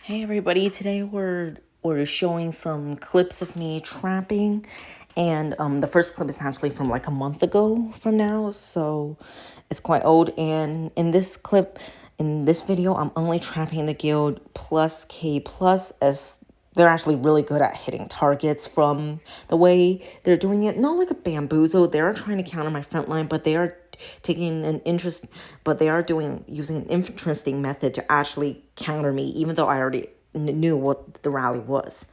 Hey everybody, today we're showing some clips of me trapping, and the first clip is actually from like a month ago from now, so it's quite old. And in this clip, in this video, I'm only trapping the guild plus K plus, as they're actually really good at hitting targets from the way they're doing it. Not like a bamboozle. They are trying to counter my front line, but they are taking an interest, but they are using an interesting method to actually counter me, even though I already knew what the rally was.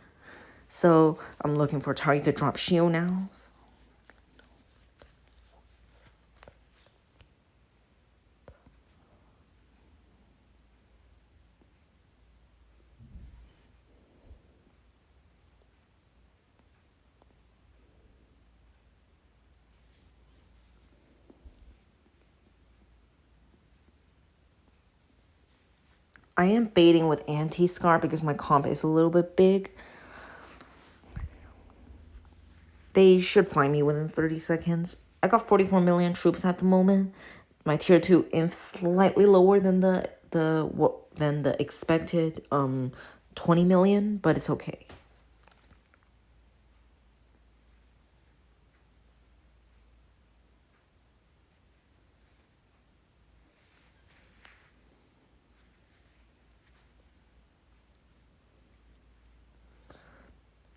So I'm looking for a target to drop shield now. I am baiting with anti-scar because my comp is a little bit big. They should find me within 30 seconds. I got 44 million troops at the moment. My tier 2 inf slightly lower than the expected 20 million, but it's okay.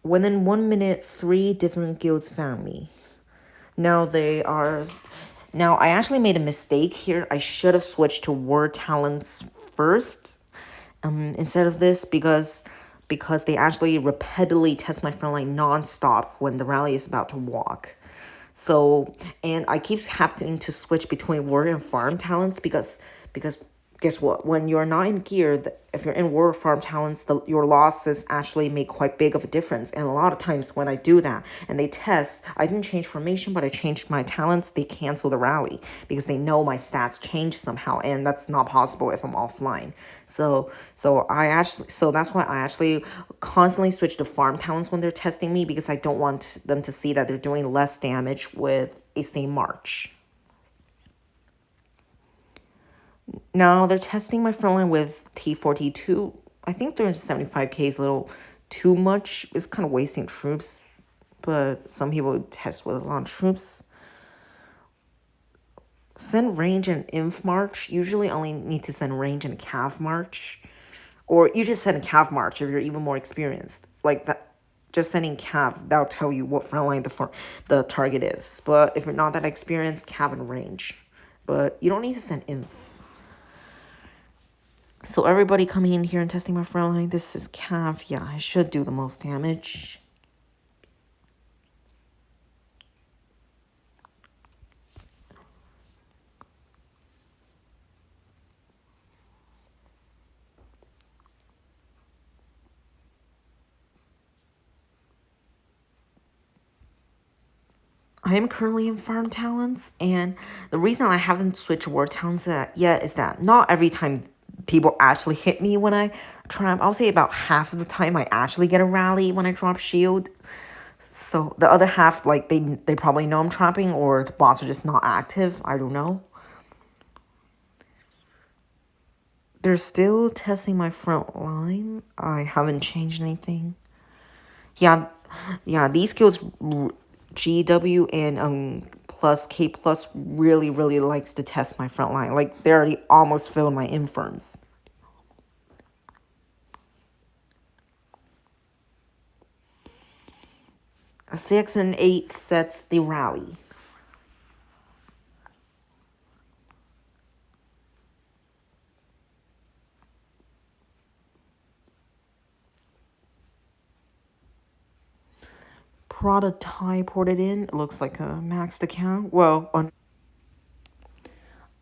Within 1 minute, 3 different guilds found me. Now I actually made a mistake here. I should have switched to war talents first, instead of this, because they actually repeatedly test my front line non-stop when the rally is about to walk. So, and I keep having to switch between war and farm talents because guess what? When you're not in gear, if you're in war or farm talents, your losses actually make quite big of a difference. And a lot of times when I do that and they test, I didn't change formation, but I changed my talents, they cancel the rally because they know my stats change somehow, and that's not possible if I'm offline. So that's why I actually constantly switch to farm talents when they're testing me, because I don't want them to see that they're doing less damage with a same march. Now they're testing my frontline with T42. I think 375k is a little too much. It's kind of wasting troops, but some people test with a lot of troops. Send range and inf march. Usually only need to send range and cav march. Or you just send a cav march if you're even more experienced. Like that, just sending cav, that'll tell you what frontline the target is. But if you're not that experienced, cav and range. But you don't need to send inf. So everybody coming in here and testing my front line. This is cav. Yeah, I should do the most damage. I am currently in farm talents, and the reason I haven't switched war talents yet is that not every time people actually hit me when I trap. I'll say about half of the time I actually get a rally when I drop shield. So the other half, like they probably know I'm trapping, or the bots are just not active. I don't know. They're still testing my front line. I haven't changed anything. Yeah, these skills, GW and plus K plus really likes to test my front line. Like they already almost filled my infirms. A 6 and 8 sets the rally. Prototype ported in. It looks like a maxed account. Well,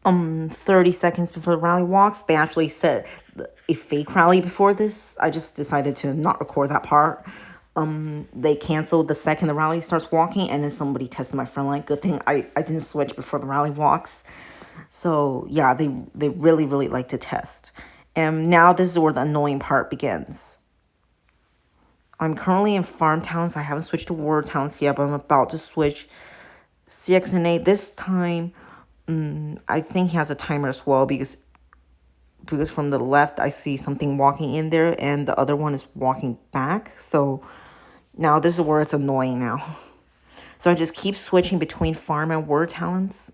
on 30 seconds before the rally walks, they actually said a fake rally before this. I just decided to not record that part. They canceled the second the rally starts walking, and then somebody tested my front line. Good thing I didn't switch before the rally walks. So yeah, they really like to test. And now this is where the annoying part begins. I'm currently in farm talents. I haven't switched to war talents yet, but I'm about to switch. CXNA this time. I think he has a timer as well, because from the left I see something walking in there and the other one is walking back. So now this is where it's annoying now. So I just keep switching between farm and word talents.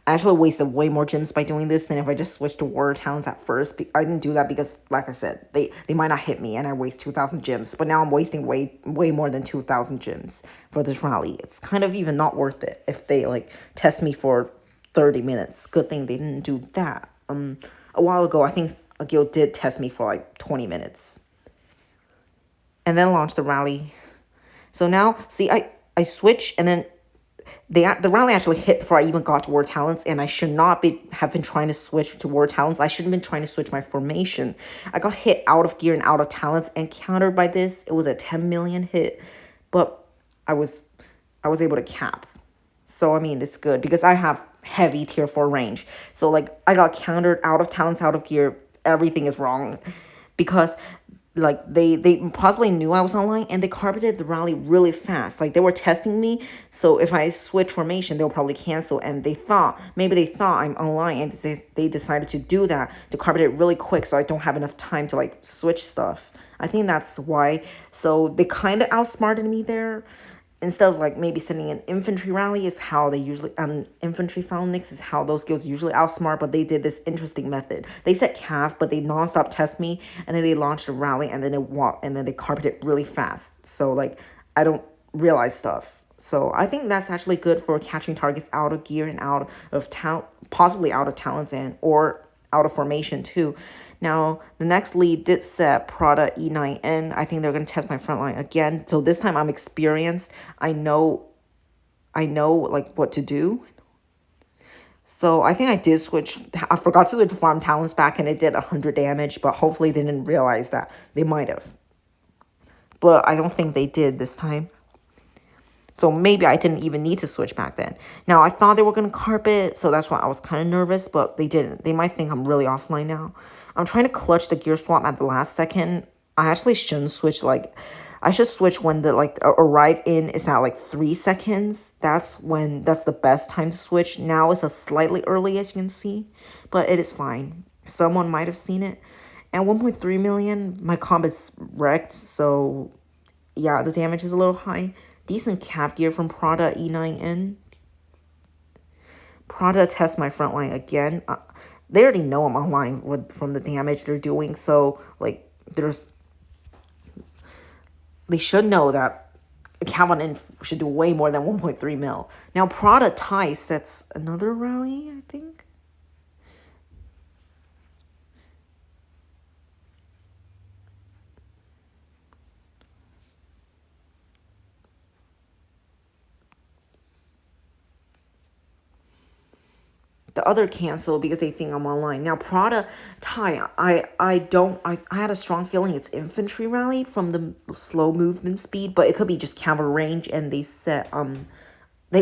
I actually wasted way more gems by doing this than if I just switched to word talents at first. I didn't do that because, like I said, they might not hit me and I waste 2,000 gems. But now I'm wasting way more than 2,000 gems for this rally. It's kind of even not worth it if they like test me for 30 minutes. Good thing they didn't do that. A while ago, I think a guild did test me for like 20 minutes. And then launched the rally. So now, see, I switch and then the rally actually hit before I even got to word talents, and I should not have been trying to switch to word talents. I shouldn't have been trying to switch my formation. I got hit out of gear and out of talents and countered by this. It was a 10 million hit, but I was able to cap. So I mean, it's good because I have heavy tier 4 range. So like I got countered out of talents, out of gear. Everything is wrong because like they possibly knew I was online and they carpeted the rally really fast. Like they were testing me, so if I switch formation they'll probably cancel, and maybe they thought I'm online and they decided to do that to carpet it really quick so I don't have enough time to like switch stuff. I think that's why. So they kind of outsmarted me there. Instead of like maybe sending an infantry rally is how they usually infantry phalanx is how those guilds usually outsmart, but they did this interesting method. They set calf, but they nonstop test me, and then they launched a rally, and then they carpet it really fast. So like I don't realize stuff. So I think that's actually good for catching targets out of gear and out of possibly out of talents and or out of formation too. Now, the next lead did set Prada E9N. I think they're going to test my frontline again. So this time I'm experienced. I know like what to do. So I think I did switch. I forgot to switch farm talents back and it did 100 damage. But hopefully they didn't realize that. They might have. But I don't think they did this time. So maybe I didn't even need to switch back then. Now, I thought they were going to carpet, so that's why I was kind of nervous, but they didn't. They might think I'm really offline now. I'm trying to clutch the gear swap at the last second. I actually shouldn't switch, like, I should switch when the, like, arrive in is at, like, 3 seconds. That's the best time to switch. Now it's a slightly early, as you can see, but it is fine. Someone might have seen it. And 1.3 million, my combat's wrecked, so, yeah, the damage is a little high. Decent cap gear from Prada E9N. Prada tests my frontline again. They already know I'm online from the damage they're doing. So, like, they should know that a cap on in should do way more than 1.3 mil. Now, Prada Thai sets another rally, I think. The other cancel because they think I'm online. Now Prada Thai, I had a strong feeling it's infantry rally from the slow movement speed, but it could be just cavalry range, and they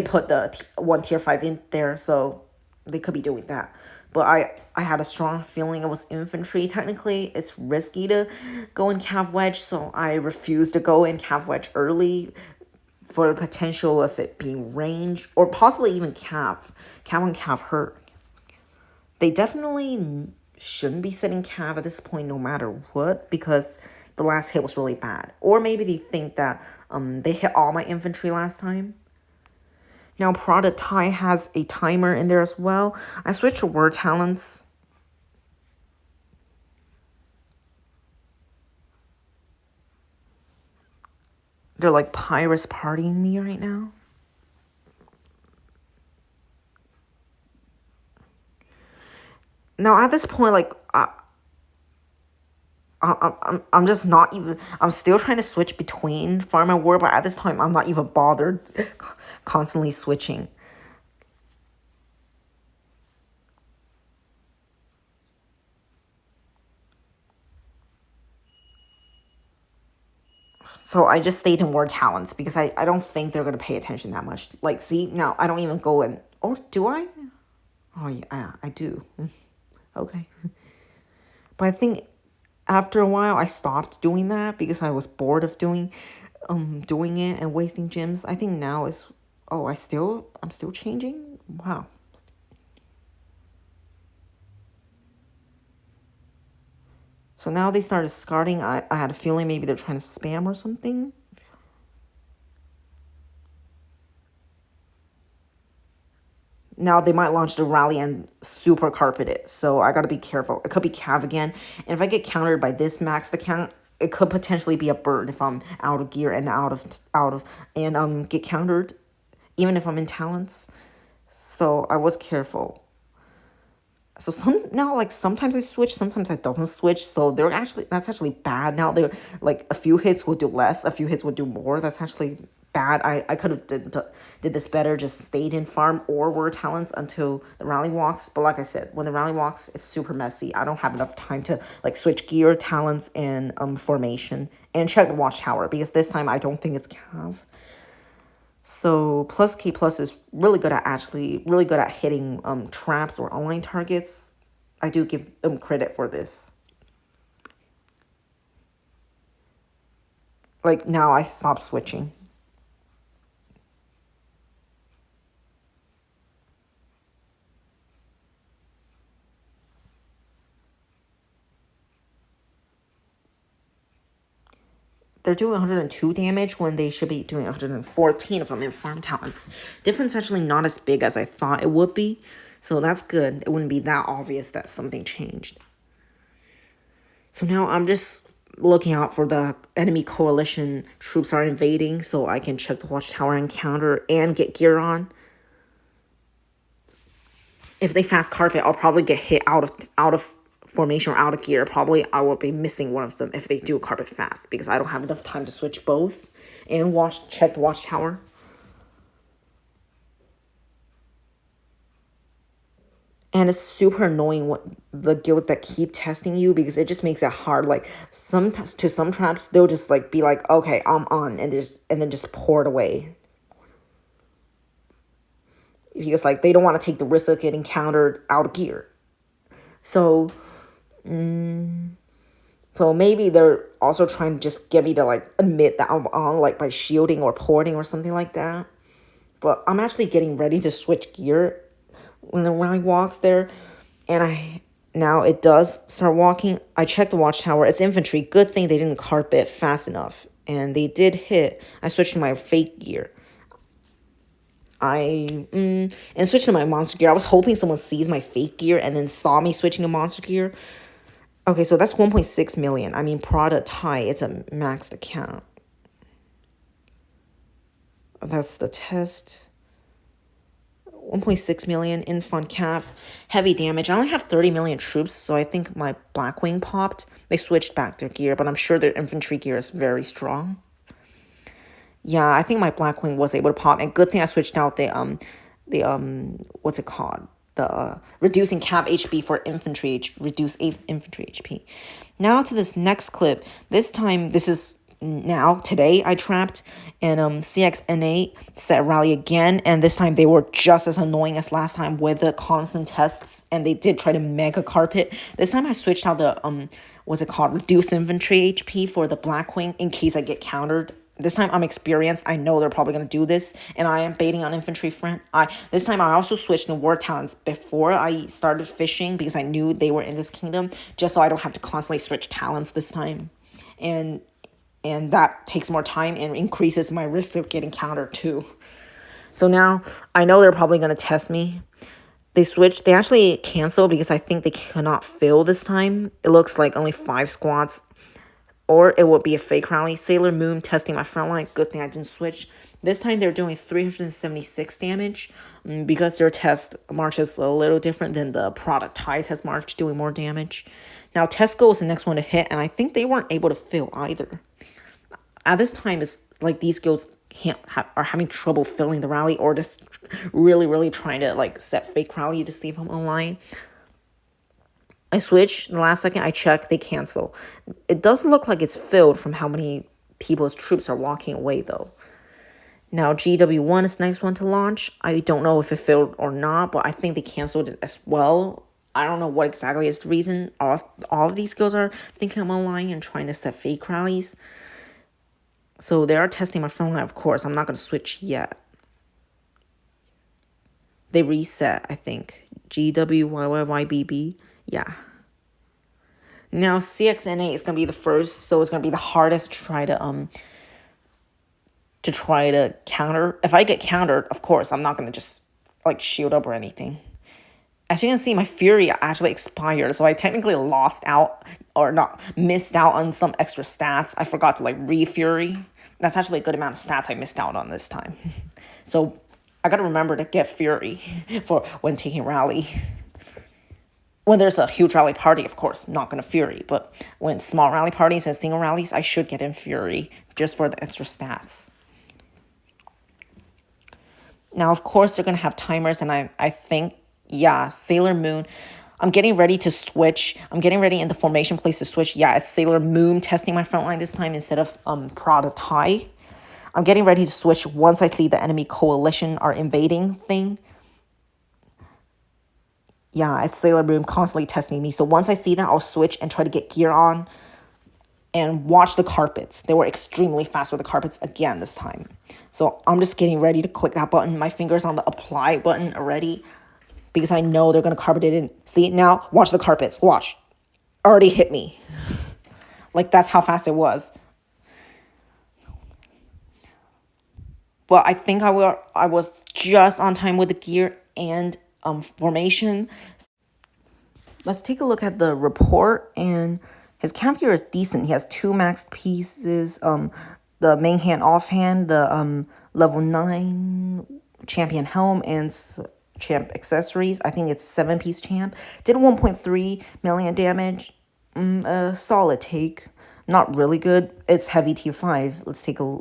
put the one tier 5 in there, so they could be doing that. But I had a strong feeling it was infantry. Technically, it's risky to go in cav wedge, so I refused to go in cav wedge early for the potential of it being range or possibly even cav. Cav and cav hurt. They definitely shouldn't be sitting cav at this point no matter what, because the last hit was really bad. Or maybe they think that they hit all my infantry last time. Now Prada Thai has a timer in there as well. I switched to word talents. They're like pirates partying me right now. Now at this point, like I'm just not even. I'm still trying to switch between farm and war, but at this time I'm not even bothered constantly switching. So I just stayed in war talents because I don't think they're gonna pay attention that much. Like, see, now I don't even go in. Or do I? Oh yeah, I do. Okay, but I think after a while I stopped doing that because I was bored of doing it and wasting gems. I think now is I'm still changing. Wow. So now they started discarding. I had a feeling maybe they're trying to spam or something. Now they might launch the rally and super carpet it. So I got to be careful. It could be cav again. And if I get countered by this maxed account, it could potentially be a bird if I'm out of gear and get countered, even if I'm in talents. So I was careful. So sometimes I switch, sometimes I doesn't switch. So that's actually bad. Now they're like a few hits would do less, a few hits would do more. That's actually bad. I could have did this better, just stayed in farm or were talents until the rally walks. But like I said, when the rally walks, it's super messy. I don't have enough time to like switch gear, talents, and formation and check the watchtower because this time I don't think it's cav. So plus K plus is really good at hitting traps or online targets. I do give them credit for this. Like now I stopped switching. They're doing 102 damage when they should be doing 114 if I'm in farm talents. Difference actually not as big as I thought it would be. So that's good. It wouldn't be that obvious that something changed. So now I'm just looking out for the enemy coalition troops are invading so I can check the watchtower and counter and get gear on. If they fast carpet, I'll probably get hit out of formation or out of gear. Probably I will be missing one of them if they do carpet fast because I don't have enough time to switch both and check the watchtower. And it's super annoying what the guilds that keep testing you because it just makes it hard. Like some traps, they'll just like be like, okay, I'm on, and then just pour it away. Because like they don't want to take the risk of getting countered out of gear. So maybe they're also trying to just get me to like admit that I'm on, like by shielding or porting or something like that. But I'm actually getting ready to switch gear when the rally walks there. And now it does start walking. I checked the watchtower. It's infantry. Good thing they didn't carpet fast enough. And they did hit. I switched to my fake gear. And switched to my monster gear. I was hoping someone sees my fake gear and then saw me switching to monster gear. Okay, so that's 1.6 million. I mean, Prada tie, it's a maxed account. That's the test. 1.6 million in fun calf. Heavy damage. I only have 30 million troops, so I think my Blackwing popped. They switched back their gear, but I'm sure their infantry gear is very strong. Yeah, I think my Blackwing was able to pop, and good thing I switched out the what's it called? The reducing cap HP for infantry, reduce infantry HP. Now to this next clip. This time, today I trapped, and CXNA set rally again, and this time they were just as annoying as last time with the constant tests, and they did try to mega carpet. This time I switched out the what's it called? Reduce infantry HP for the Blackwing in case I get countered. This time I'm experienced. I know they're probably going to do this, and I am baiting on infantry front. This time I also switched to war talents before I started fishing because I knew they were in this kingdom, just so I don't have to constantly switch talents this time. And that takes more time and increases my risk of getting countered too. So now I know they're probably going to test me. They switched. They actually canceled because I think they cannot fill this time. It looks like only 5 squads. Or it would be a fake rally. Sailor Moon testing my frontline. Good thing I didn't switch. This time they're doing 376 damage because their test march is a little different than the product tie test march, doing more damage. Now Tesco is the next one to hit, and I think they weren't able to fill either. At this time, it's like these guilds are having trouble filling the rally, or just really trying to like set fake rally to see if I'm online. I switch. In the last second, I check. They cancel. It doesn't look like it's filled from how many people's troops are walking away, though. Now, GW1 is the next one to launch. I don't know if it filled or not, but I think they canceled it as well. I don't know what exactly is the reason. All of these guilds are thinking I'm online and trying to set fake rallies. So they are testing my phone line, of course. I'm not going to switch yet. They reset, I think. GWYYYBB. Yeah. Now CXNA is gonna be the first, so it's gonna be the hardest to try to counter. If I get countered, of course, I'm not gonna just like shield up or anything. As you can see, my Fury actually expired, so I technically lost out, or not, missed out on some extra stats. I forgot to like re-Fury. That's actually a good amount of stats I missed out on this time. So I gotta remember to get Fury for when taking rally. When there's a huge rally party, of course, not gonna Fury. But when small rally parties and single rallies, I should get in Fury just for the extra stats. Now, of course, they're gonna have timers, and I think, yeah, Sailor Moon. I'm getting ready to switch. I'm getting ready in the formation place to switch. Yeah, it's Sailor Moon testing my frontline this time instead of Prada Tai. I'm getting ready to switch once I see the enemy coalition are invading thing. Yeah, it's Sailor Moon constantly testing me. So once I see that, I'll switch and try to get gear on and watch the carpets. They were extremely fast with the carpets again this time. So I'm just getting ready to click that button. My finger's on the apply button already because I know they're going to carpet it in. See, now, watch the carpets. Watch. Already hit me. Like, that's how fast it was. But I think I was just on time with the gear and formation. Let's take a look at the report, and his camp gear is decent. He has 2 maxed pieces, the main hand offhand, the level 9 champion helm, and champ accessories. I think it's 7-piece champ. Did 1.3 million damage. A solid take. Not really good. It's heavy T5. Let's take a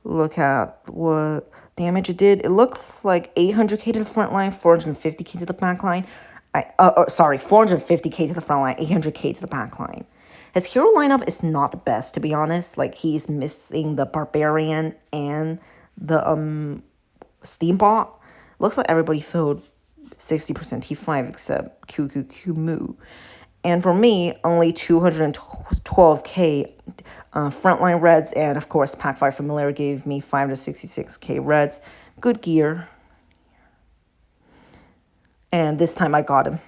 look at what damage it did. It looks like 800k to the front line, 450k to the back line. 450k to the front line, 800k to the back line. His hero lineup is not the best, to be honest. Like, he's missing the Barbarian and the Steambot. Looks like everybody filled 60% T5 except Kumu. And for me, only 212k frontline reds, and of course, Pack 5 Familiar gave me 5 to 66k reds. Good gear. And this time I got him.